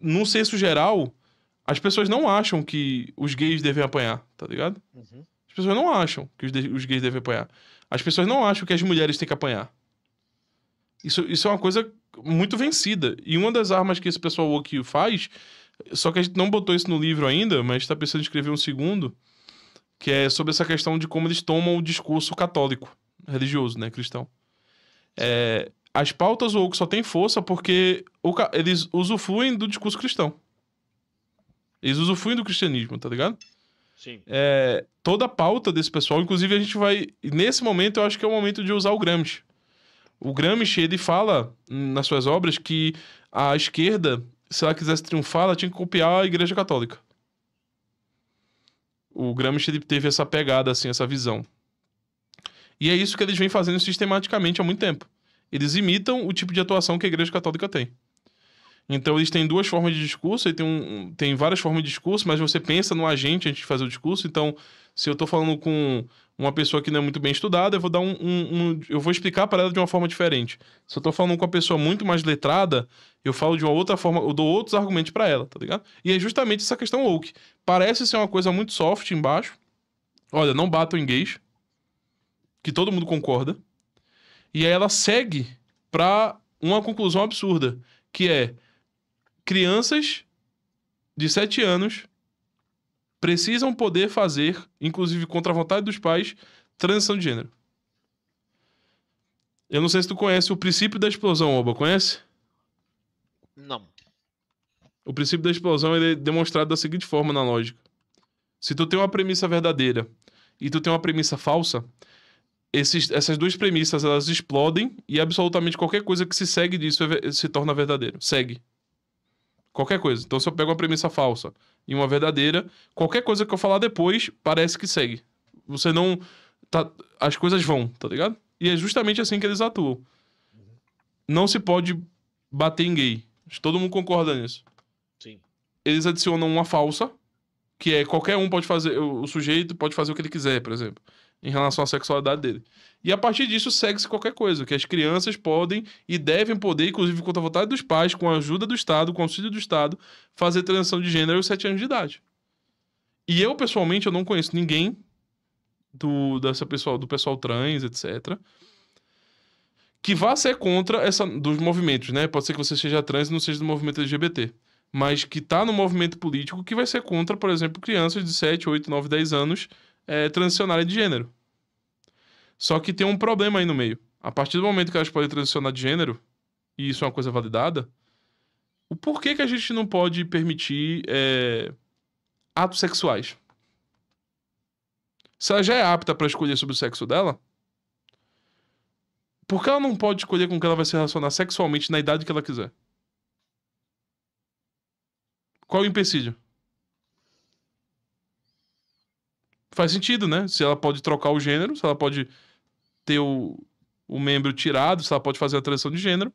num senso geral, as pessoas não acham que os gays devem apanhar, tá ligado? Uhum. As pessoas não acham que os gays devem apanhar. As pessoas não acham que as mulheres têm que apanhar. Isso é uma coisa muito vencida. E uma das armas que esse pessoal woke faz, só que a gente não botou isso no livro ainda, mas tá pensando em escrever um segundo, que é sobre essa questão de como eles tomam o discurso católico, religioso, né, cristão. As pautas woke só têm força porque eles usufruem do discurso cristão. Eles usufruem do cristianismo, tá ligado? Sim. Toda a pauta desse pessoal, inclusive a gente vai... Nesse momento, eu acho que é o momento de usar o Gramsci. O Gramsci, ele fala nas suas obras que a esquerda, se ela quisesse triunfar, ela tinha que copiar a Igreja Católica. O Gramsci, ele teve essa pegada, assim, essa visão. E é isso que eles vêm fazendo sistematicamente há muito tempo. Eles imitam o tipo de atuação que a Igreja Católica tem. Então, eles têm duas formas de discurso, e tem várias formas de discurso, mas você pensa no agente antes de fazer o discurso. Então, se eu tô falando com uma pessoa que não é muito bem estudada, eu vou dar eu vou explicar para ela de uma forma diferente. Se eu tô falando com uma pessoa muito mais letrada, eu falo de uma outra forma, eu dou outros argumentos para ela, tá ligado? E é justamente essa questão woke. Parece ser uma coisa muito soft embaixo. Olha, não batam em gays, que todo mundo concorda. E aí ela segue pra uma conclusão absurda, que é: crianças de 7 anos precisam poder fazer, inclusive contra a vontade dos pais, transição de gênero. Eu não sei se tu conhece o princípio da explosão, Oba, conhece? Não. O princípio da explosão ele é demonstrado da seguinte forma na lógica. Se tu tem uma premissa verdadeira e tu tem uma premissa falsa, essas duas premissas elas explodem e absolutamente qualquer coisa que se segue disso se torna verdadeiro. Segue. Qualquer coisa. Então, se eu pego uma premissa falsa e uma verdadeira, qualquer coisa que eu falar depois parece que segue. Você não. As coisas vão, tá ligado? E é justamente assim que eles atuam. Não se pode bater em gay. Todo mundo concorda nisso. Sim. Eles adicionam uma falsa, que é qualquer um pode fazer. O sujeito pode fazer o que ele quiser, por exemplo, em relação à sexualidade dele. E a partir disso segue-se qualquer coisa, que as crianças podem e devem poder, inclusive contra a vontade dos pais, com a ajuda do Estado, com o auxílio do Estado, fazer transição de gênero aos 7 anos de idade. E eu, pessoalmente, eu não conheço ninguém do pessoal trans, etc., que vá ser contra dos movimentos, né? Pode ser que você seja trans e não seja do movimento LGBT. Mas que tá no movimento político que vai ser contra, por exemplo, crianças de 7, 8, 9, 10 anos transicionarem de gênero. Só que tem um problema aí no meio. A partir do momento que elas podem transicionar de gênero, e isso é uma coisa validada, o porquê que a gente não pode permitir atos sexuais? Se ela já é apta pra escolher sobre o sexo dela, por que ela não pode escolher com quem ela vai se relacionar sexualmente na idade que ela quiser? Qual é o empecilho? Faz sentido, né? Se ela pode trocar o gênero, se ela pode ter o membro tirado, se ela pode fazer a transição de gênero,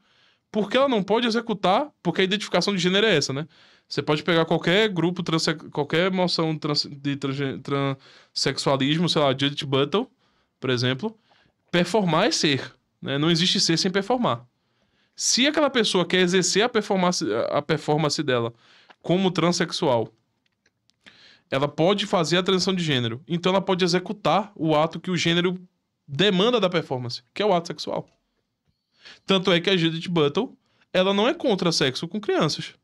por que ela não pode executar? Porque a identificação de gênero é essa, né? Você pode pegar qualquer grupo, qualquer moção de transexualismo, sei lá, Judith Butler, por exemplo, performar é ser, né? Não existe ser sem performar. Se aquela pessoa quer exercer a performance dela como transexual, ela pode fazer a transição de gênero. Então ela pode executar o ato que o gênero demanda da performance, que é o ato sexual. Tanto é que a Judith Butler, ela não é contra sexo com crianças.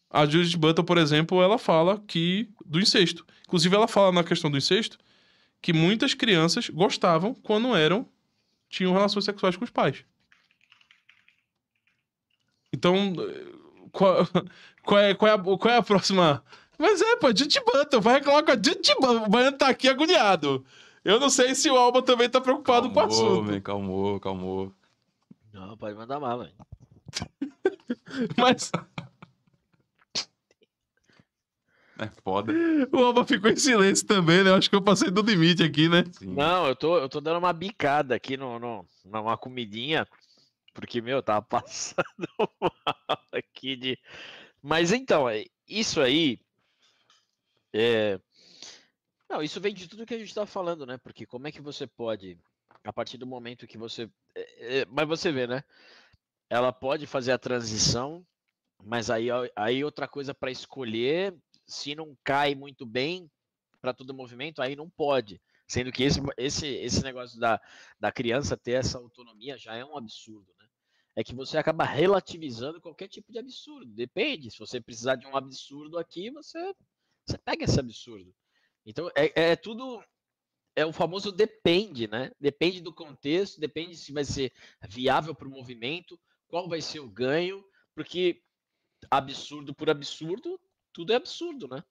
A Judith Butler, por exemplo, ela fala do incesto. Inclusive, ela fala na questão do incesto que muitas crianças gostavam quando tinham relações sexuais com os pais. Então, qual é a próxima? Mas pô, Judith Butler, vai reclamar com a Judith Butler. O Baiano tá aqui agoniado. Eu não sei se o Alba também tá preocupado com o assunto. Calmou. Não, pode mandar mal, velho. Mas É foda. o Alba ficou em silêncio também, né? Eu acho que eu passei do limite aqui, né? Sim. Não, eu tô dando uma bicada aqui numa comidinha, porque, meu, tava passando mal aqui de... Mas então, isso aí... Não, isso vem de tudo que a gente tá falando, né? Porque como é que você pode, a partir do momento que você... Mas você vê, né? Ela pode fazer a transição Mas aí outra coisa para escolher, se não cai muito bem para todo movimento, aí não pode. Sendo que esse negócio da criança ter essa autonomia já é um absurdo, né? É que você acaba relativizando qualquer tipo de absurdo. Depende. Se você precisar de um absurdo aqui, você pega esse absurdo. Então, é tudo. É o famoso depende, né? Depende do contexto, depende se vai ser viável para o movimento, qual vai ser o ganho, porque absurdo por absurdo, tudo é absurdo, né?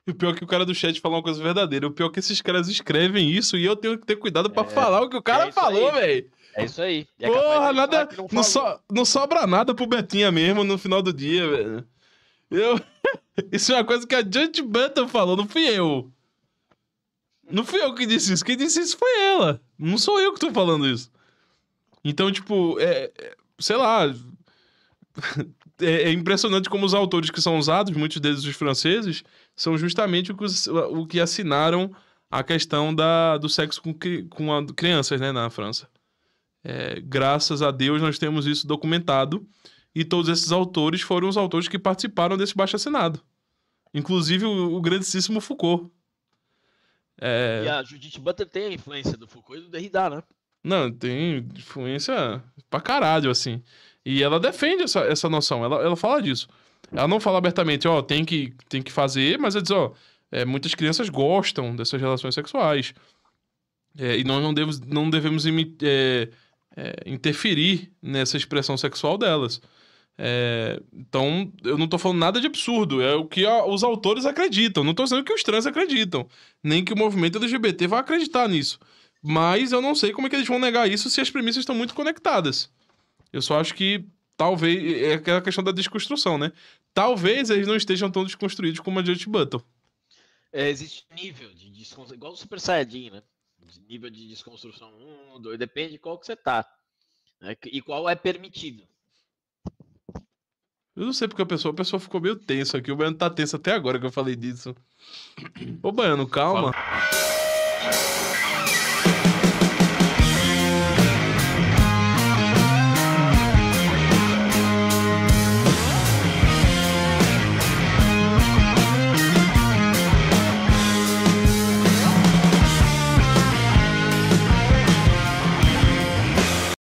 E o pior é que o cara do chat falou uma coisa verdadeira. O pior é que esses caras escrevem isso e eu tenho que ter cuidado pra falar o que o cara falou, velho. É isso aí. É porra, nada. Não sobra nada pro Betinha mesmo no final do dia, velho. Isso é uma coisa que a Judge Button falou, não fui eu. Não fui eu que disse isso. Quem disse isso foi ela. Não sou eu que tô falando isso. Então, tipo, sei lá. É impressionante como os autores que são usados, muitos deles os franceses, são justamente o que assinaram a questão do sexo com crianças, né, na França. Graças a Deus nós temos isso documentado e todos esses autores foram os autores que participaram desse baixo-assinado. Inclusive o grandíssimo Foucault. E a Judith Butler tem a influência do Foucault e do Derrida, né? Não, tem influência pra caralho, assim. E ela defende essa noção, ela fala disso. Ela não fala abertamente, ó, tem que fazer, mas ela diz, ó, muitas crianças gostam dessas relações sexuais. E nós não devemos interferir nessa expressão sexual delas. Então, eu não tô falando nada de absurdo, é o que os autores acreditam. Não tô dizendo que os trans acreditam, nem que o movimento LGBT vai acreditar nisso. Mas eu não sei como é que eles vão negar isso se as premissas estão muito conectadas. Eu só acho que talvez... É aquela questão da desconstrução, né? Talvez eles não estejam tão desconstruídos como a Judith Button. Existe nível de desconstrução, igual o Super Saiyajin, né? Nível de desconstrução 1, 2, depende de qual que você tá. Né? E qual é permitido. Eu não sei porque a pessoa ficou meio tenso aqui. O Baiano tá tenso até agora que eu falei disso. Ô, Baiano, calma.